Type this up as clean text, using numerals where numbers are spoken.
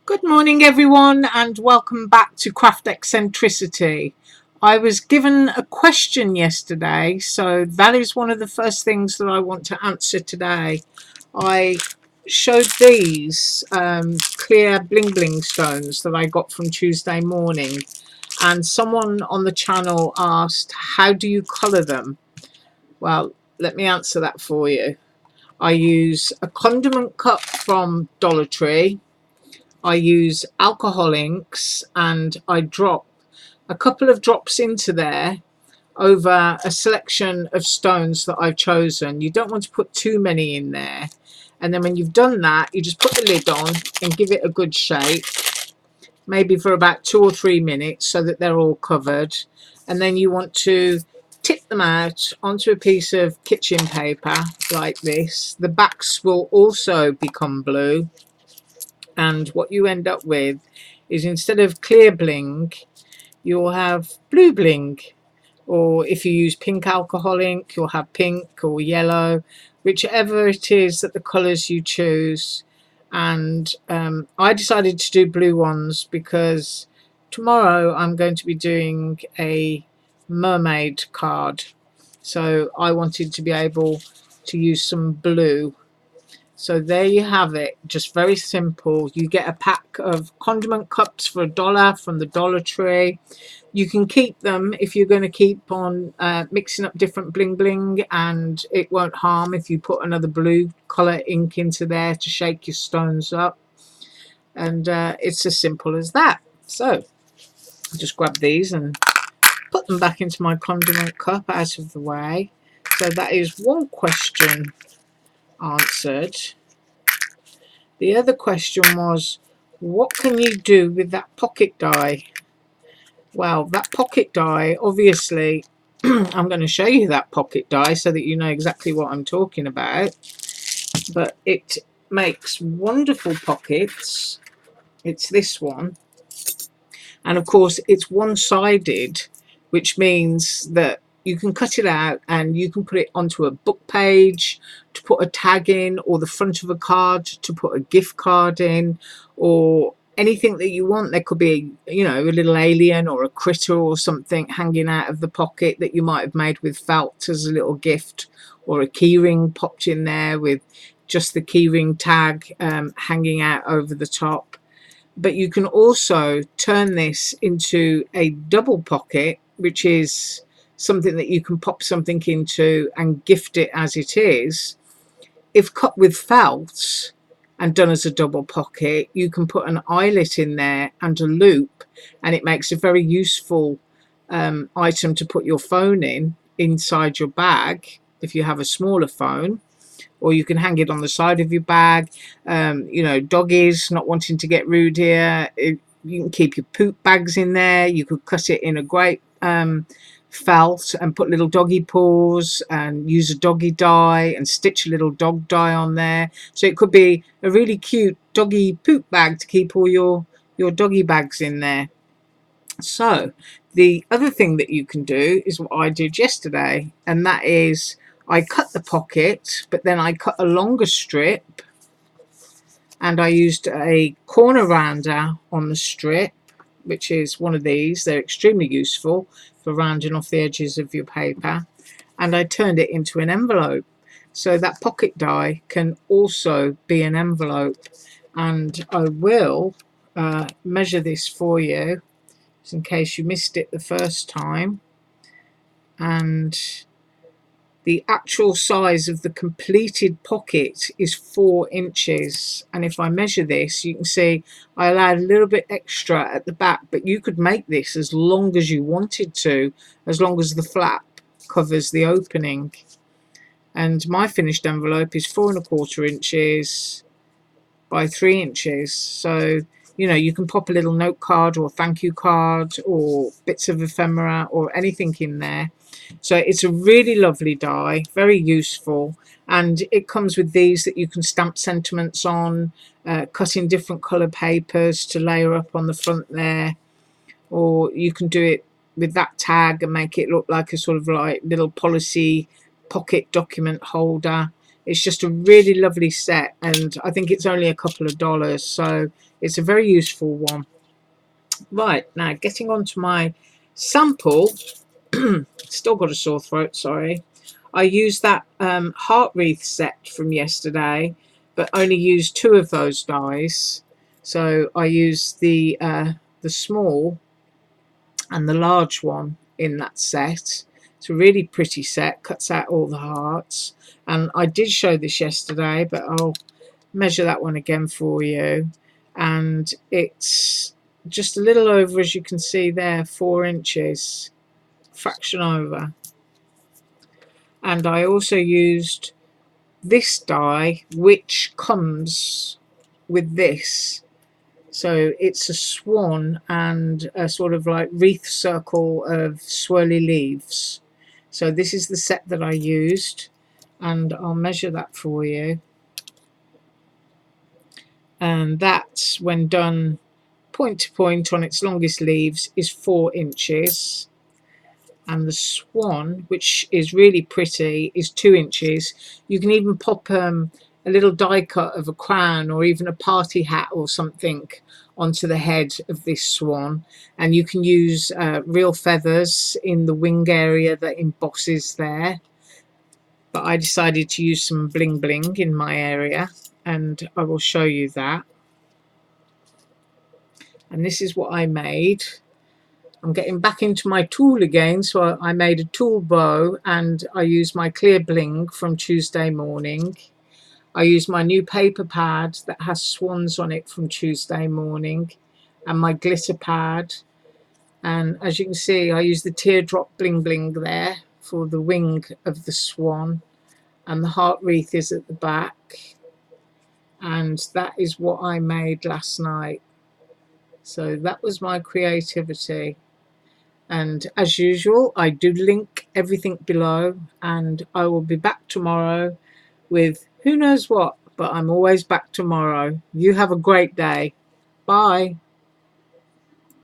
Good morning everyone and welcome back to Craft Eccentricity. I was given a question yesterday, so that is one of the first things that I want to answer today. I showed these clear bling bling stones that I got from Tuesday morning, and someone on the channel asked, how do you colour them? Well, let me answer that for you. I use a condiment cup from Dollar Tree. I use alcohol inks and I drop a couple of drops into there over a selection of stones that I've chosen. You don't want to put too many in there. And then when you've done that, you just put the lid on and give it a good shake, maybe for about 2 or 3 minutes so that they're all covered. And then you want to tip them out onto a piece of kitchen paper like this. The backs will also become blue. And what you end up with is, instead of clear bling, you'll have blue bling, or if you use pink alcohol ink, you'll have pink or yellow, whichever it is that the colors you choose. And I decided to do blue ones because tomorrow I'm going to be doing a mermaid card, so I wanted to be able to use some blue. So there you have it, just very simple. You get a pack of condiment cups for $1 from the Dollar Tree. You can keep them if you're going to keep on mixing up different bling bling, and it won't harm if you put another blue colour ink into there to shake your stones up. And it's as simple as that. So I'll just grab these and put them back into my condiment cup out of the way. So that is one question answered. The other question was, what can you do with that pocket die? Well, that pocket die, obviously, I'm going to show you that pocket die so that you know exactly what I'm talking about. But it makes wonderful pockets. It's this one. And of course, it's one-sided, which means that you can cut it out and you can put it onto a book page to put a tag in, or the front of a card to put a gift card in, or anything that you want. There could be, you know, a little alien or a critter or something hanging out of the pocket that you might have made with felt as a little gift, or a keyring popped in there with just the keyring tag hanging out over the top. But you can also turn this into a double pocket, which is something that you can pop something into and gift it as it is. If cut with felt and done as a double pocket, you can put an eyelet in there and a loop, and it makes a very useful item to put your phone in inside your bag if you have a smaller phone. Or you can hang it on the side of your bag. You know, doggies not wanting to get rude here, you can keep your poop bags in there. You could cut it in a great felt and put little doggy paws and use a doggy die and stitch a little dog die on there. So it could be a really cute doggy poop bag to keep all your doggy bags in there. So the other thing that you can do is what I did yesterday, and that is I cut the pocket, but then I cut a longer strip and I used a corner rounder on the strip, which is one of these. They're extremely useful for rounding off the edges of your paper, and I turned it into an envelope. So that pocket die can also be an envelope, and I will measure this for you just in case you missed it the first time. And the actual size of the completed pocket is 4 inches, and if I measure this, you can see I allowed a little bit extra at the back, but you could make this as long as you wanted to, as long as the flap covers the opening. And my finished envelope is 4¼ inches by 3 inches. So, you know, you can pop a little note card or thank you card or bits of ephemera or anything in there. So it's a really lovely die, very useful, and it comes with these that you can stamp sentiments on, cut in different colour papers to layer up on the front there, or you can do it with that tag and make it look like a sort of like little policy pocket document holder. It's just a really lovely set, and I think it's only a couple of dollars, so it's a very useful one. Right, now getting on to my sample. Still got a sore throat, sorry. I used that heart wreath set from yesterday, but only used 2 of those dies. So I used the small and the large one in that set. It's a really pretty set, cuts out all the hearts. And I did show this yesterday, but I'll measure that one again for you. And it's just a little over, as you can see there, 4 inches, fraction over. And I also used this die, which comes with this. So it's a swan and a sort of like wreath circle of swirly leaves. So this is the set that I used, and I'll measure that for you. And that's, when done point to point on its longest leaves, is 4 inches. And the swan, which is really pretty, is 2 inches. You can even pop a little die cut of a crown or even a party hat or something onto the head of this swan, and you can use real feathers in the wing area that embosses there, but I decided to use some bling bling in my area, and I will show you that. And this is what I made. I'm getting back into my tool again, so I made a tool bow, and I used my clear bling from Tuesday morning. I used my new paper pad that has swans on it from Tuesday morning, and my glitter pad. And as you can see, I used the teardrop bling bling there for the wing of the swan, and the heart wreath is at the back. And that is what I made last night. So that was my creativity. And as usual, I do link everything below, and I will be back tomorrow with who knows what, but I'm always back tomorrow. You have a great day. Bye.